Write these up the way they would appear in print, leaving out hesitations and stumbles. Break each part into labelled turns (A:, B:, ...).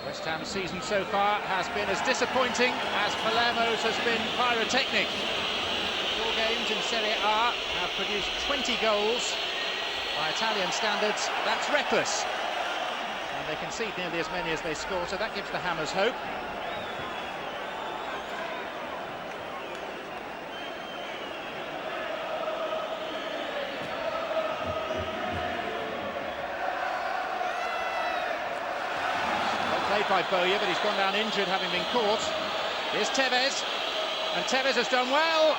A: West Ham's season so far has been as disappointing as Palermo's has been pyrotechnic. 4 games in Serie A have produced 20 goals. By Italian standards, that's reckless. And they concede nearly as many as they score, so that gives the Hammers hope. Played by Bowyer, but he's gone down injured, having been caught. Here's Tevez, and Tevez has done well.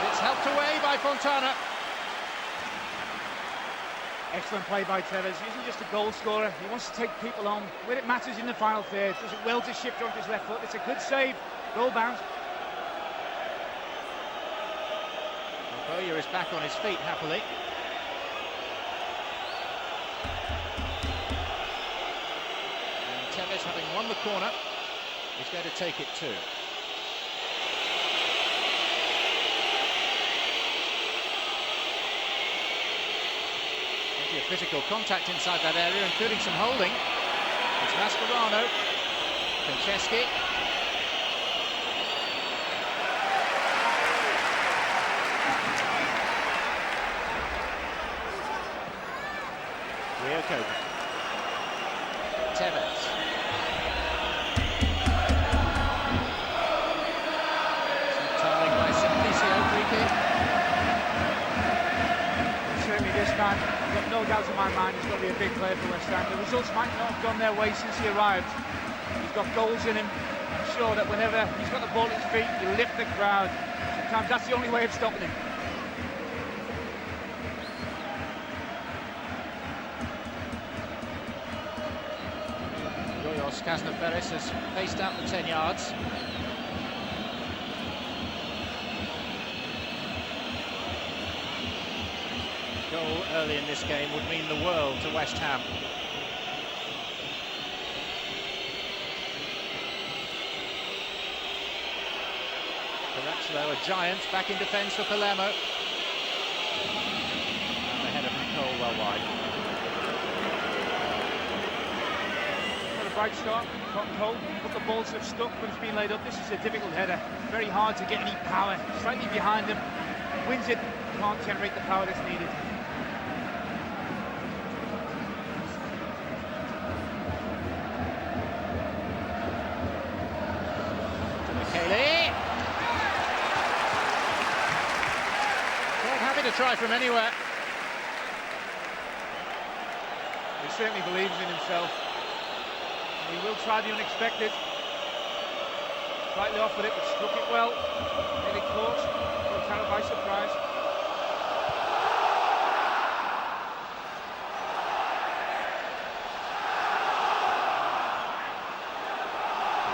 A: It's helped away by Fontana.
B: Excellent play by Tevez. He isn't just a goal scorer, he wants to take people on where it matters in the final third. Does it well to shift onto his left foot. It's a good save, goal bounce.
A: Well, Bowyer is back on his feet happily. Tevez, having won the corner, is going to take it too. Plenty of physical contact inside that area, including some holding. It's Mascherano, Franceschi. Rio Copa. Tevez.
B: Certainly this man, I've got no doubt in my mind, he's going to be a big player for West Ham. The results might not have gone their way since he arrived. He's got goals in him. I'm sure that whenever he's got the ball at his feet, he'll lift the crowd. Sometimes that's the only way of stopping him.
A: Casner Perez has paced out the 10 yards. Goal early in this game would mean the world to West Ham. Caracciolo, a giant, back in defence for Palermo. And the header from Cole well wide.
B: Bright start, Cotton Cole, but the balls have stuck, but it's been laid up. This is a difficult header. Very hard to get any power. Slightly behind him, wins it, can't generate the power that's needed.
A: Michele. Quite happy to try from anywhere.
B: He certainly believes in himself. He will try the unexpected. Slightly off with it, but struck it well. Nearly caught. Caught Tara by surprise.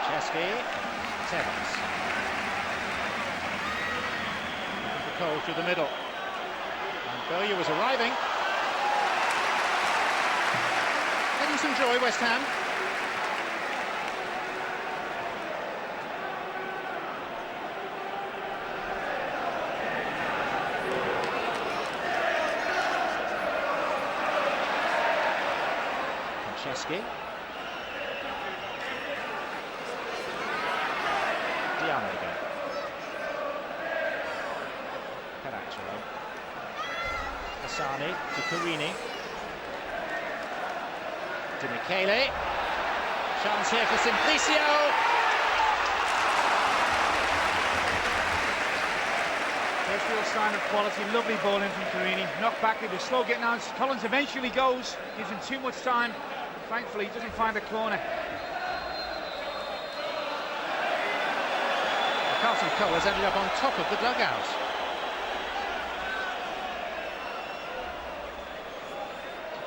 A: Franceschi. Tevez. The Cole through the middle. And Bowyer was arriving. Getting some joy, West Ham. Franceschi. Diano again. Caracciolo. Asani to Carini. To Michele. Chance here for Simplicio.
B: First real sign of quality, lovely ball in from Carini. Knocked back, it was slow getting out. Collins eventually goes, gives him too much time. Thankfully, he doesn't find a corner.
A: The Carlton colours ended up on top of the dugout.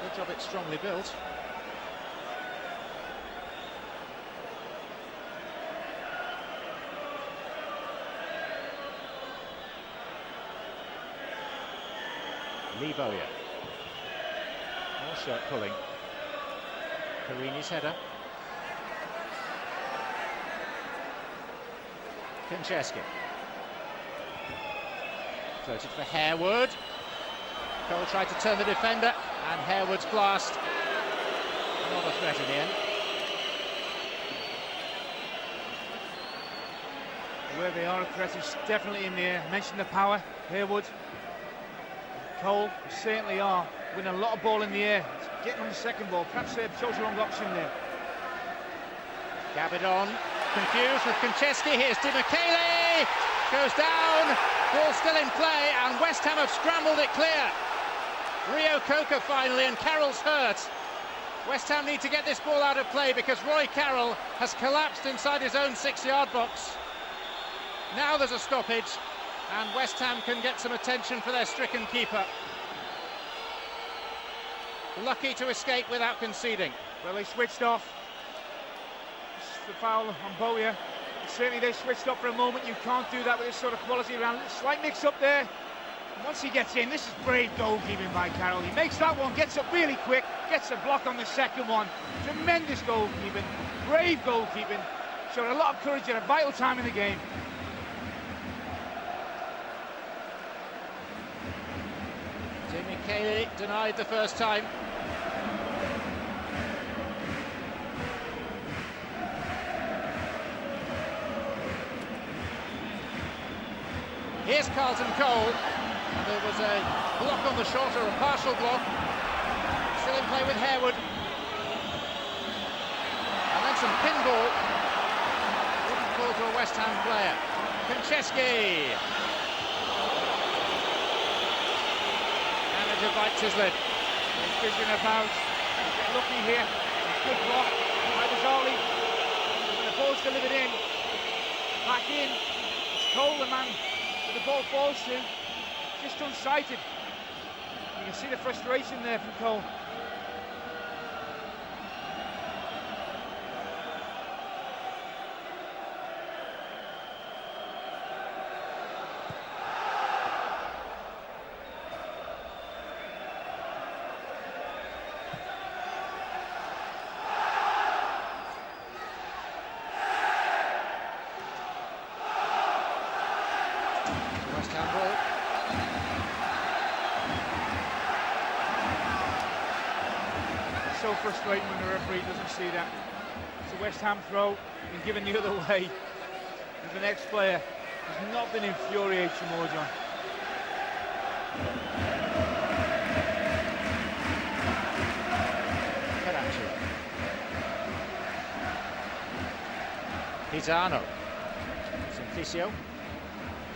A: Good job, it's strongly built. Lee Bowyer. More shirt pulling. Carini's header. Franceschi. Floated for Harewood. Cole tried to turn the defender, and Harewood's blast. Not a threat in the end.
B: Where they are, a threat is definitely in the air. I mentioned the power, Harewood, Cole, certainly are winning a lot of ball in the air. It's getting on the second ball, perhaps they chose the wrong option there.
A: Gabidon, confused with Konchesky. Here's Di Michele, goes down, ball still in play, and West Ham have scrambled it clear. Rio Coca finally, and Carroll's hurt. West Ham need to get this ball out of play because Roy Carroll has collapsed inside his own 6-yard box. Now there's a stoppage, and West Ham can get some attention for their stricken keeper. Lucky to escape without conceding.
B: Well, they switched off. The foul on Bowyer. Certainly they switched up for a moment. You can't do that with this sort of quality around. Slight mix up there. And once he gets in, this is brave goalkeeping by Carroll. He makes that one, gets up really quick, gets a block on the second one. Tremendous goalkeeping, brave goalkeeping. Showed a lot of courage at a vital time in the game.
A: Di Michele denied the first time. Here's Carlton Cole, and there was a block on the shot, or a partial block. Still in play with Harewood. And then some pinball. Wouldn't fall to a West Ham player. Konchesky. Manager bites his lip.
B: He's fishing about. Get lucky here. Good block by Bizarrely. And the ball's delivered in. Back in. It's Cole, the man the ball falls to, just unsighted. You can see the frustration there from Cole. So frustrating when the referee doesn't see that. It's a West Ham throw, and given the other way. And the next player has not been infuriated more, John.
A: Pisano, Simplicio,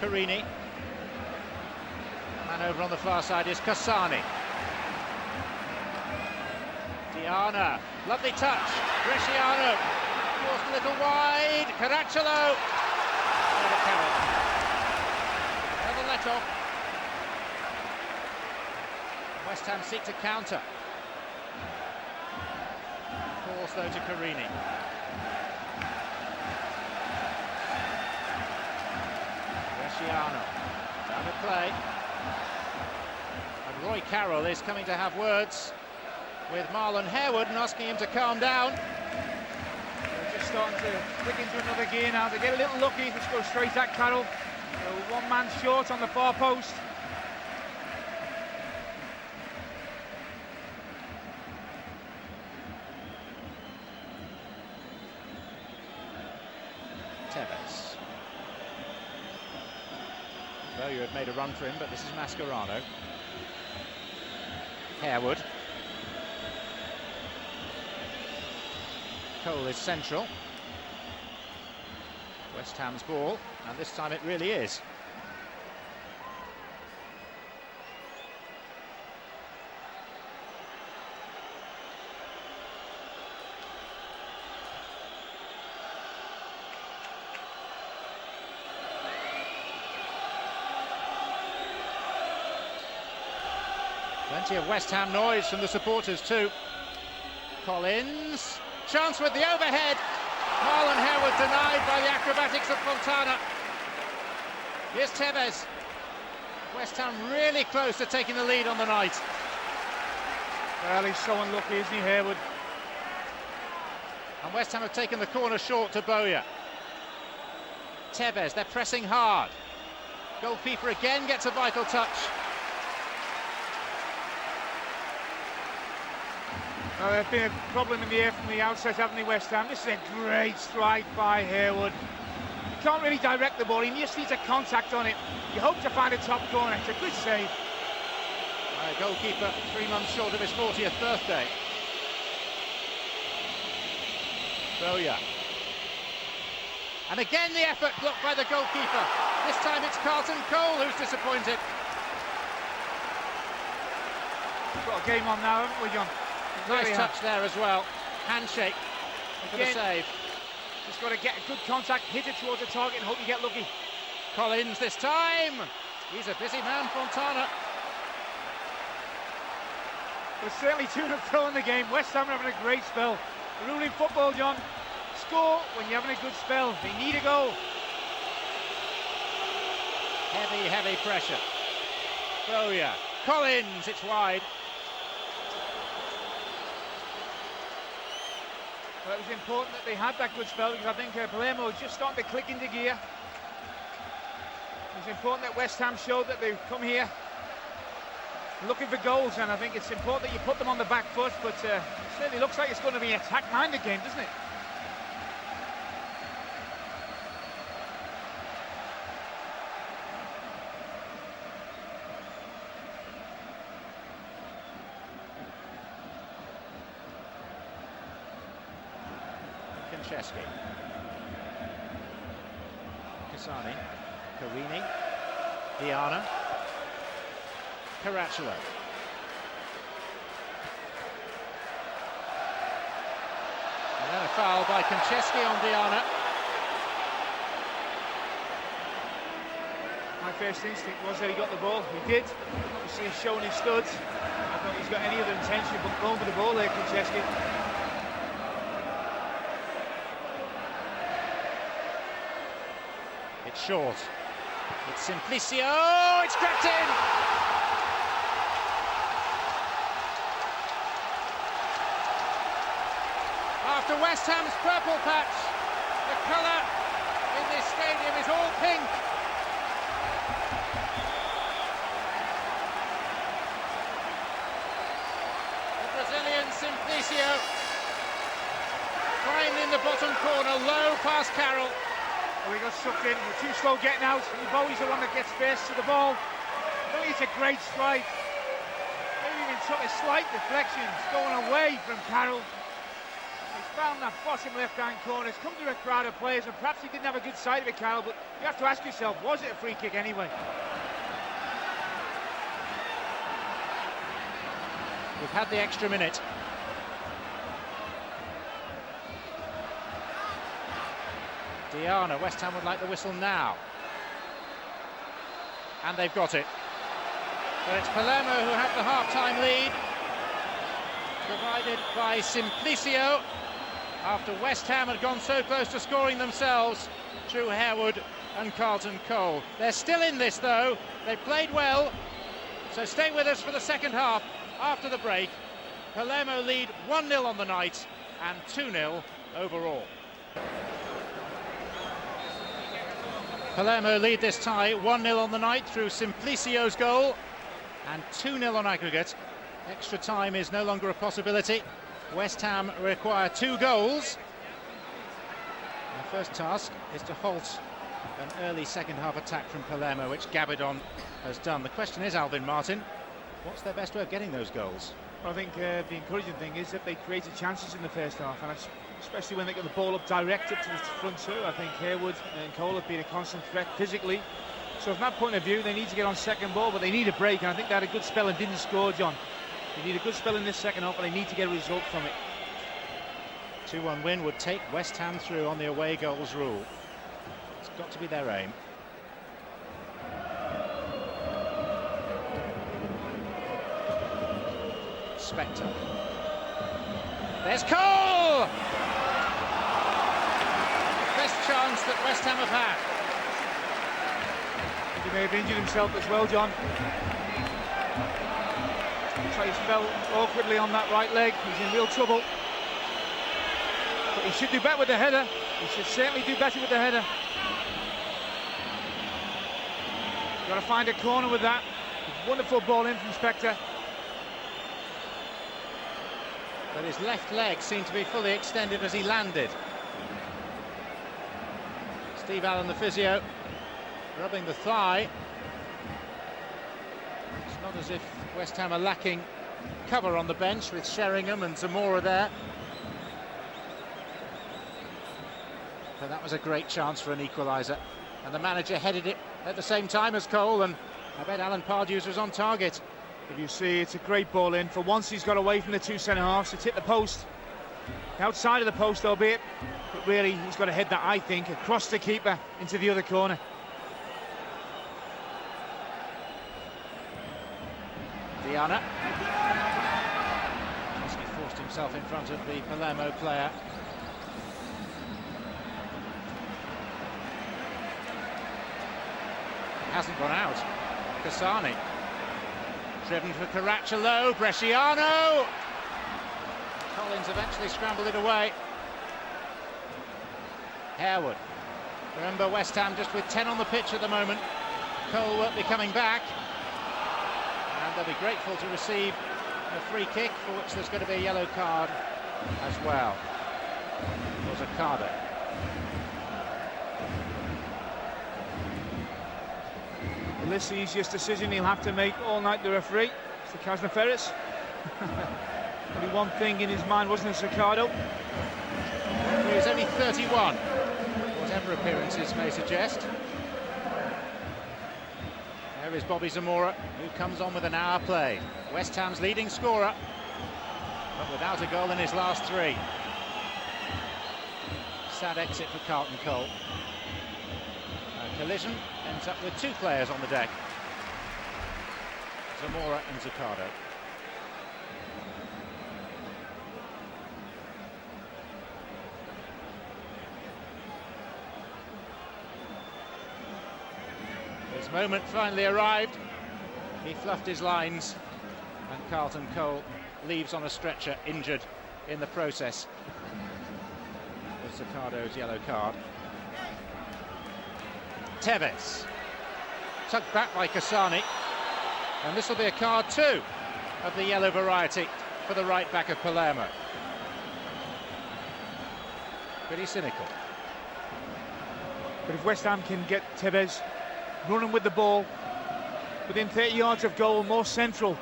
A: Carini. Man over on the far side is Cassani. Diana, lovely touch. Bresciano, forced a little wide. Caracciolo. Another let off. West Ham seek to counter. Force though to Carini. Bresciano, down to play. And Roy Carroll is coming to have words with Marlon Harewood and asking him to calm down.
B: They're just starting to click into another gear now. They get a little lucky, let's go straight at Carroll. So one man short on the far post.
A: Tevez. Bowyer had made a run for him, but this is Mascherano. Harewood. Cole is central. West Ham's ball, and this time it really is. Plenty of West Ham noise from the supporters too. Collins. Chance with the overhead. Marlon Harewood denied by the acrobatics of Fontana. Here's Tevez. West Ham really close to taking the lead on the night.
B: Well, he's so unlucky, isn't he, Harewood?
A: And West Ham have taken the corner short to Bowyer. Tevez, they're pressing hard. Goalkeeper again gets a vital touch.
B: Well, there's been a problem in the air from the outset, haven't they, West Ham? This is a great strike by Harewood. can't really direct the ball. He just needs a contact on it. You hope to find a top corner. It's a good save.
A: Goalkeeper 3 months short of his 40th birthday. Broja. And again the effort blocked by the goalkeeper. This time it's Carlton Cole who's disappointed.
B: We've got a game on now, haven't we, John?
A: Nice touch there as well. Handshake for the save.
B: Just got to get a good contact, hit it towards the target and hope you get lucky.
A: Collins this time. He's a busy man, Fontana.
B: There's certainly to and fro in the game. West Ham are having a great spell. The rule in football, John, score when you're having a good spell. They need a goal.
A: Heavy pressure. Broja. Collins, it's wide.
B: Well, it was important that they had that good spell because I think Palermo was just starting to click into gear. It was important that West Ham showed that they've come here looking for goals, and I think it's important that you put them on the back foot, but it certainly looks like it's going to be an attack-minded game, doesn't it?
A: Konchesky. Kasani. Carini. Diana. Caracciolo. And then a foul by Konchesky on Diana.
B: My first instinct was that he got the ball. He did. Obviously he's showing his studs. I don't think he's got any other intention but going for the ball there, Konchesky.
A: It's short. It's Simplicio. It's crept in. After West Ham's purple patch, the colour in this stadium is all pink. The Brazilian Simplicio fined in the bottom corner, low past Carroll.
B: Oh, he got sucked in. We're too slow getting out. Bowie's the one that gets first to the ball. I think it's a great strike. Maybe even took a slight deflection. It's going away from Carroll. He's found that bottom left-hand corner. It's come to a crowd of players, and perhaps he didn't have a good sight of it, Carroll, but you have to ask yourself, was it a free kick anyway?
A: We've had the extra minute. Diana, West Ham would like the whistle now. And they've got it. But it's Palermo who have the half-time lead, provided by Simplicio, after West Ham had gone so close to scoring themselves through Harewood and Carlton Cole. They're still in this though, they played well, so stay with us for the second half after the break. Palermo lead 1-0 on the night and 2-0 overall. Palermo lead this tie 1-0 on the night through Simplicio's goal and 2-0 on aggregate. Extra time is no longer a possibility. West Ham require 2 goals. The first task is to halt an early second half attack from Palermo, which Gabidon has done. The question is, Alvin Martin, what's their best way of getting those goals?
B: I think the encouraging thing is that they created chances in the first half, and especially when they get the ball up direct up to the front two. I think Harewood and Cole have been a constant threat physically. So from that point of view, they need to get on second ball, but they need a break, and I think they had a good spell and didn't score, John. They need a good spell in this second half, but they need to get a result from it.
A: 2-1 win would take West Ham through on the away goals rule. It's got to be their aim. Spectre. There's Cole! Best chance that West Ham have had.
B: He may have injured himself as well, John. So he's fell awkwardly on that right leg. He's in real trouble. But he should do better with the header. He should certainly do better with the header. Got to find a corner with that. Wonderful ball in from Spectre.
A: But his left leg seemed to be fully extended as he landed. Steve Allen, the physio, rubbing the thigh. It's not as if West Ham are lacking cover on the bench with Sheringham and Zamora there. But that was a great chance for an equaliser. And the manager headed it at the same time as Cole, and I bet Alan Pardew's was on target.
B: If you see, it's a great ball in. For once, he's got away from the two centre-halves. It's hit the post. Outside of the post, albeit. But really, he's got to head that, I think, across the keeper into the other corner.
A: Diana. He forced himself in front of the Palermo player. Hasn't gone out. Cassani. Driven for Caracciolo. Bresciano. Collins eventually scrambled it away. Harewood. Remember, West Ham just with 10 on the pitch at the moment. Cole won't be coming back. And they'll be grateful to receive a free kick, for which there's going to be a yellow card as well. It was a Cardo.
B: This the easiest decision he'll have to make all night, the referee. It's the Casnaferris. Only one thing in his mind, wasn't it, Ricardo?
A: He was only 31, whatever appearances may suggest. There is Bobby Zamora, who comes on with an hour played. West Ham's leading scorer, but without a goal in his last three. Sad exit for Carlton Cole. Collision ends up with two players on the deck. Zamora and Zuccardo. His moment finally arrived. He fluffed his lines, and Carlton Cole leaves on a stretcher, injured in the process with Zuccardo's yellow card. Tevez, tugged back by Cassani, and this will be a card too of the yellow variety for the right back of Palermo. Pretty cynical.
B: But if West Ham can get Tevez running with the ball within 30 yards of goal, more central,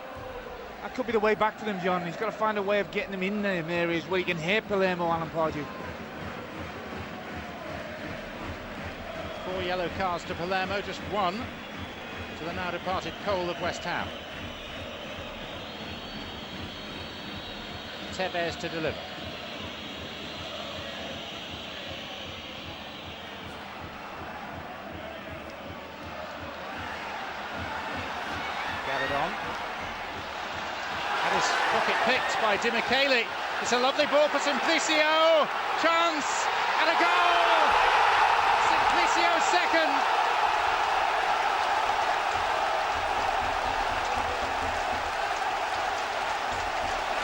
B: that could be the way back for them, John. He's got to find a way of getting them in them areas where he can hear Palermo, Alan Pardew.
A: 4 yellow cards to Palermo, just one to the now departed Cole of West Ham. Tevez to deliver. Gathered on. That is pocket picked by Di Michele. It's a lovely ball for Simplicio. Chance and a goal! Simplicio second.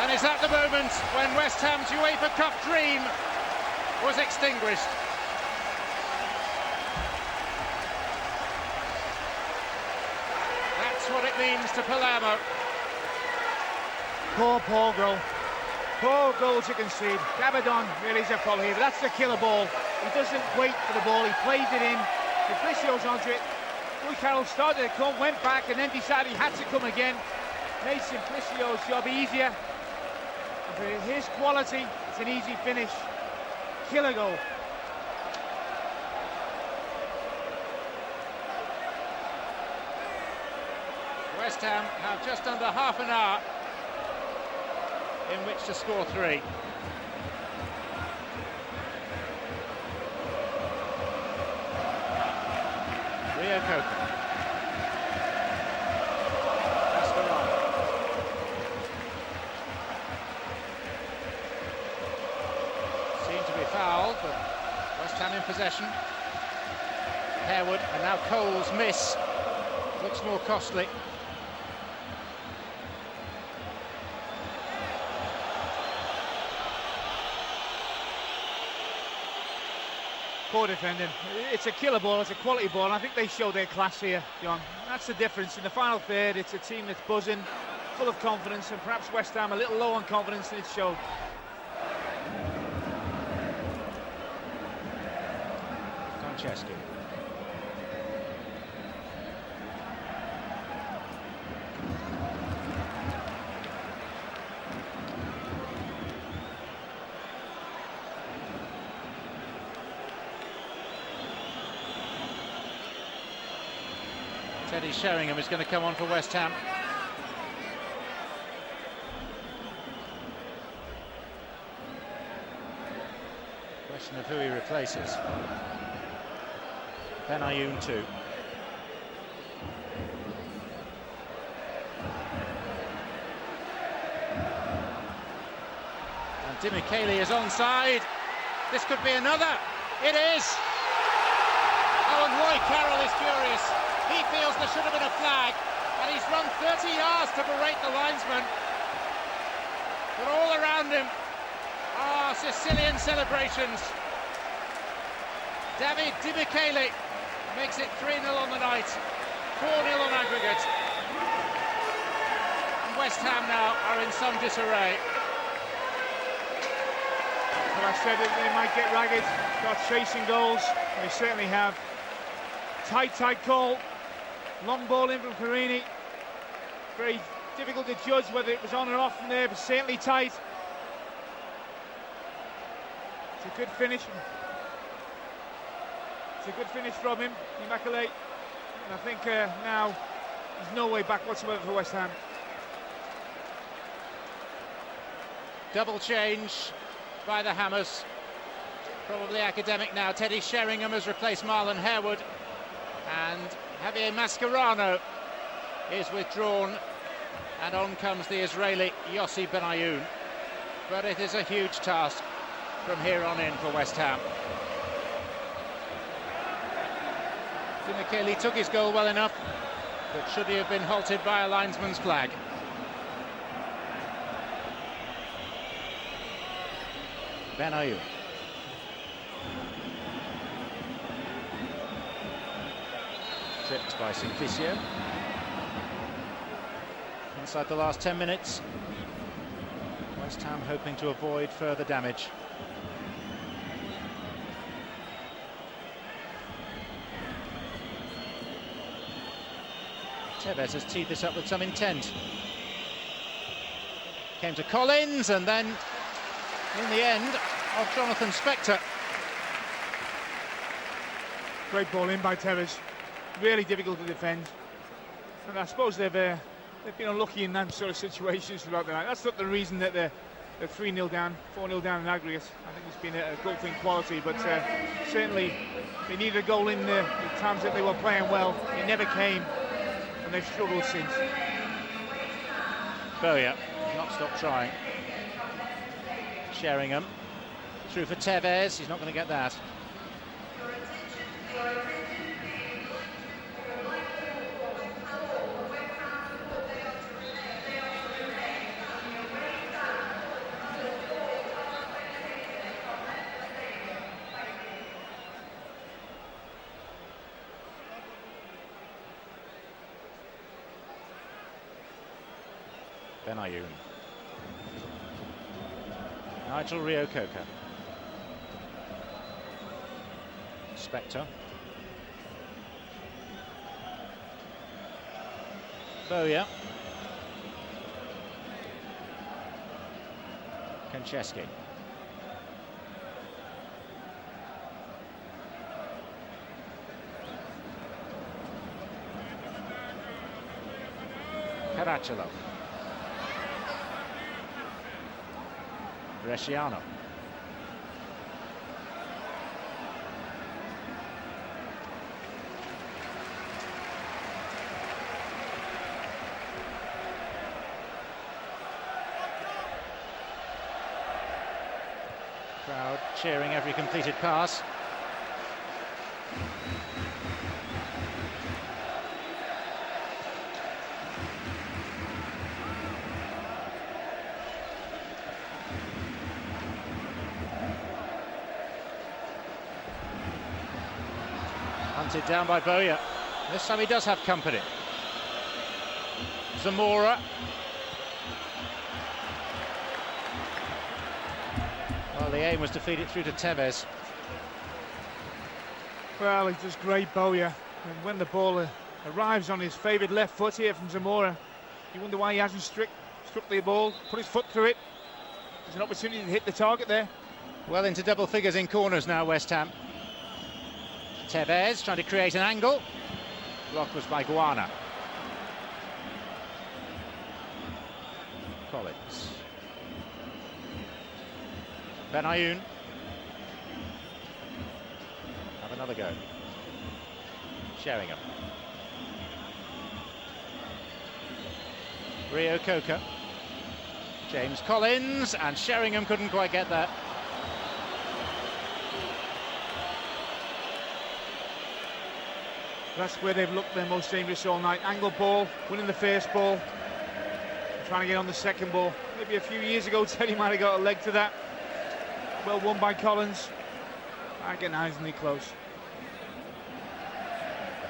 A: And is that the moment when West Ham's UEFA Cup dream was extinguished? That's what it means to Palermo.
B: Poor goal. Poor goal to concede. Gabadon really is a foul here, but that's the killer ball. He doesn't wait for the ball, he plays it in. Simplicio's onto it. Rui Carroll started to come, went back, and then decided he had to come again. Made Simplicio's job easier. And for his quality, it's an easy finish. Killer goal.
A: West Ham have just under half an hour in which to score 3. Rio Coker. Seemed to be fouled, but West Ham in possession. Harewood, and now Cole's miss looks more costly.
B: Poor defending. It's a killer ball, it's a quality ball, and I think they show their class here, John. That's the difference. In the final third, it's a team that's buzzing, full of confidence, and perhaps West Ham a little low on confidence, and it showed.
A: Franceschi. Teddy Sheringham is going to come on for West Ham. Question of who he replaces. Benayoun too. And Demicheli is onside. This could be another. It is. Oh, and Roy Carroll is furious. He feels there should have been a flag, and he's run 30 yards to berate the linesman. But all around him are Sicilian celebrations. David Demicheli makes it 3-0 on the night, 4-0 on aggregate. And West Ham now are in some disarray.
B: Well, I said that they might get ragged, start chasing goals. They certainly have. Tight call. Long ball in from Carini. Very difficult to judge whether it was on or off from there, but certainly tight. It's a good finish. It's a good finish from him, Immaculate. And I think now there's no way back whatsoever for West Ham.
A: Double change by the Hammers. Probably academic now. Teddy Sheringham has replaced Marlon Harewood. And Javier Mascherano is withdrawn, and on comes the Israeli Yossi Benayoun. But it is a huge task from here on in for West Ham. Demicheli took his goal well enough, but should he have been halted by a linesman's flag? Benayoun. Tripped by Simplicio. Inside the last 10 minutes, West Ham hoping to avoid further damage. Tevez has teed this up with some intent. Came to Collins, and then in the end of Jonathan Spector.
B: Great ball in by Tevez. Really difficult to defend, and I suppose they've been unlucky in that sort of situations throughout the night. That's not the reason that they're 3-0 down, 4-0 down in aggregate. I think it's been a golf in quality, but certainly they needed a goal in the times that they were playing well. It never came, and they've struggled since.
A: Bowyer not stopped trying. Sheringham through for Tevez. He's not going to get that. Benayoun. Nigel Reo-Coker. Spector. Bowyer. Franceschi. Caracciolo. Bresciano. Crowd cheering every completed pass. Hunted down by Bowyer. This time he does have company. Zamora. Well, the aim was to feed it through to Tevez.
B: Well, he does great, Bowyer. And when the ball arrives on his favoured left foot here from Zamora, you wonder why he hasn't struck the ball, put his foot through it. There's an opportunity to hit the target there.
A: Well into double figures in corners now, West Ham. Tevez trying to create an angle. Block was by Guana. Collins. Benayoun. Have another go. Sheringham. Rio Coca. James Collins, and Sheringham couldn't quite get that.
B: That's where they've looked their most dangerous all night. Angle ball, winning the first ball, trying to get on the second ball. Maybe a few years ago, Teddy might have got a leg to that. Well won by Collins. Agonizingly close.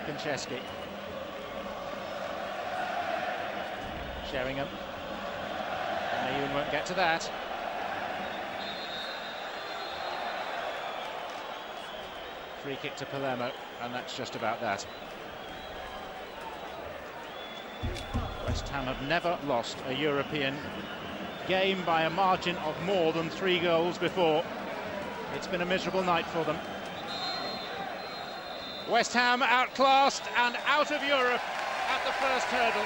A: Pincheski. Sheringham. Benayoun won't get to that. Free kick to Palermo, and that's just about that. West Ham have never lost a European game by a margin of more than 3 goals before. It's been a miserable night for them. West Ham outclassed and out of Europe at the first hurdle.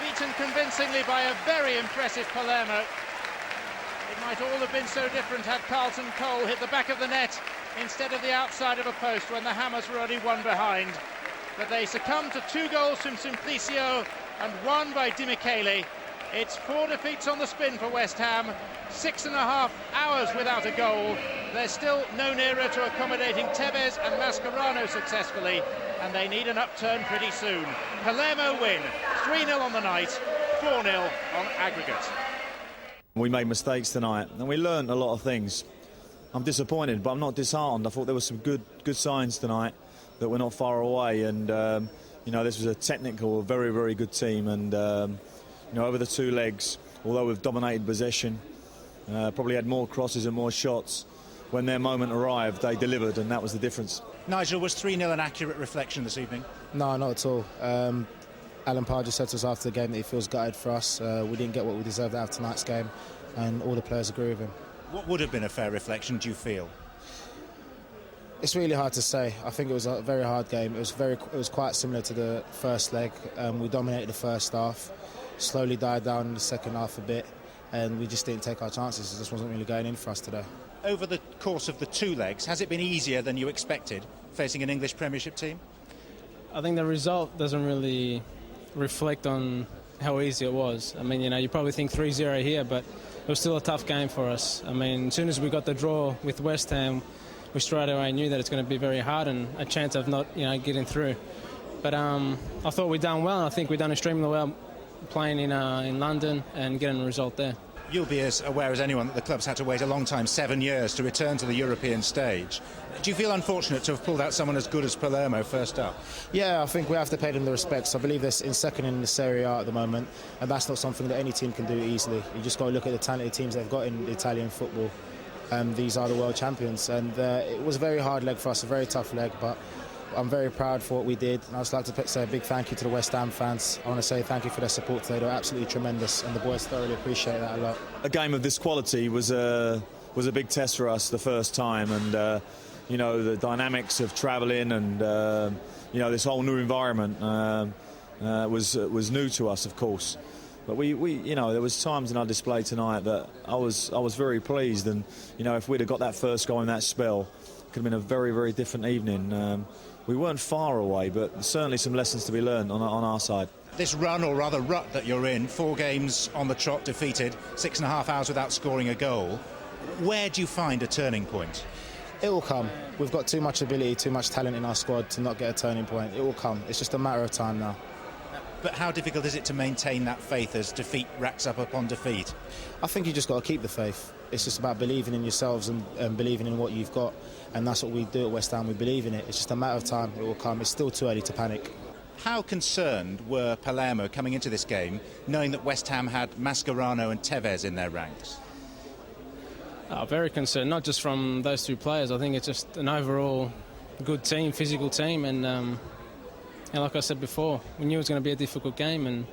A: Beaten convincingly by a very impressive Palermo. It might all have been so different had Carlton Cole hit the back of the net instead of the outside of a post when the Hammers were only 1 behind. But they succumbed to 2 goals from Simplicio and 1 by Di Michele. It's 4 defeats on the spin for West Ham, 6.5 hours without a goal. They're still no nearer to accommodating Tevez and Mascherano successfully, and they need an upturn pretty soon. Palermo win, 3-0 on the night, 4-0 on aggregate.
C: We made mistakes tonight, and we learned a lot of things. I'm disappointed, but I'm not disheartened. I thought there were some good signs tonight that we're not far away, and you know, this was a technical, very, very good team, and you know, over the 2 legs, although we've dominated possession, probably had more crosses and more shots. When their moment arrived, they delivered, and that was the difference.
A: Nigel, was 3-0 an accurate reflection this evening?
D: No, not at all. Alan Parr just said to us after the game that he feels gutted for us. We didn't get what we deserved out of tonight's game, and all the players agree with him.
A: What would have been a fair reflection, do you feel?
D: It's really hard to say. I think it was a very hard game. It was quite similar to the first leg. We dominated the first half, slowly died down in the second half a bit, and we just didn't take our chances. It just wasn't really going in for us today.
A: Over the course of the 2 legs, has it been easier than you expected, facing an English Premiership team?
E: I think the result doesn't really reflect on how easy it was. I mean, you know, you probably think 3-0 here, but it was still a tough game for us. I mean, as soon as we got the draw with West Ham, we straight away knew that it's going to be very hard and a chance of not, you know, getting through. But I thought we'd done well. I think we've done extremely well playing in London and getting a result there.
A: You'll be as aware as anyone that the club's had to wait a long time, 7 years, to return to the European stage. Do you feel unfortunate to have pulled out someone as good as Palermo first up?
D: Yeah, I think we have to pay them the respects. I believe they're in second in the Serie A at the moment, and that's not something that any team can do easily. You just got to look at the talented teams they've got in Italian football. These are the world champions, and it was a very hard leg for us, a very tough leg, but I'm very proud for what we did, and I'd just like to say a big thank you to the West Ham fans. I want to say thank you for their support today. They were absolutely tremendous, and the boys thoroughly appreciate that a lot.
C: A game of this quality was a big test for us the first time, and you know, the dynamics of travelling and you know, this whole new environment was new to us, of course. But we you know, there was times in our display tonight that I was very pleased, and you know, if we'd have got that first goal in that spell, it could have been a very, very different evening. We weren't far away, but certainly some lessons to be learned on our side.
A: This run, or rather rut, that you're in, 4 games on the trot, defeated, 6.5 hours without scoring a goal. Where do you find a turning point?
D: It will come. We've got too much ability, too much talent in our squad to not get a turning point. It will come. It's just a matter of time now.
A: But how difficult is it to maintain that faith as defeat racks up upon defeat?
D: I think you just got to keep the faith. It's just about believing in yourselves and believing in what you've got. And that's what we do at West Ham. We believe in it. It's just a matter of time. It will come. It's still too early to panic.
A: How concerned were Palermo coming into this game, knowing that West Ham had Mascherano and Tevez in their ranks?
E: Very concerned, not just from those 2 players. I think it's just an overall good team, physical team, and like I said before, we knew it was going to be a difficult game, and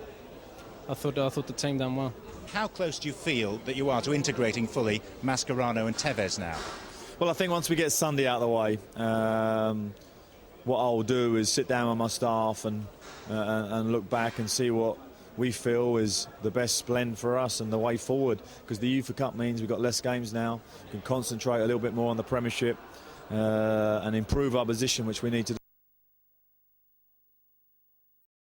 E: I thought the team done well.
F: How close do you feel that you are to integrating fully Mascherano and Tevez now?
C: Well, I think once we get Sunday out of the way, what I'll do is sit down with my staff and look back and see what we feel is the best blend for us and the way forward, because the UEFA Cup means we've got less games now, we can concentrate a little bit more on the Premiership and improve our position, which we need to do.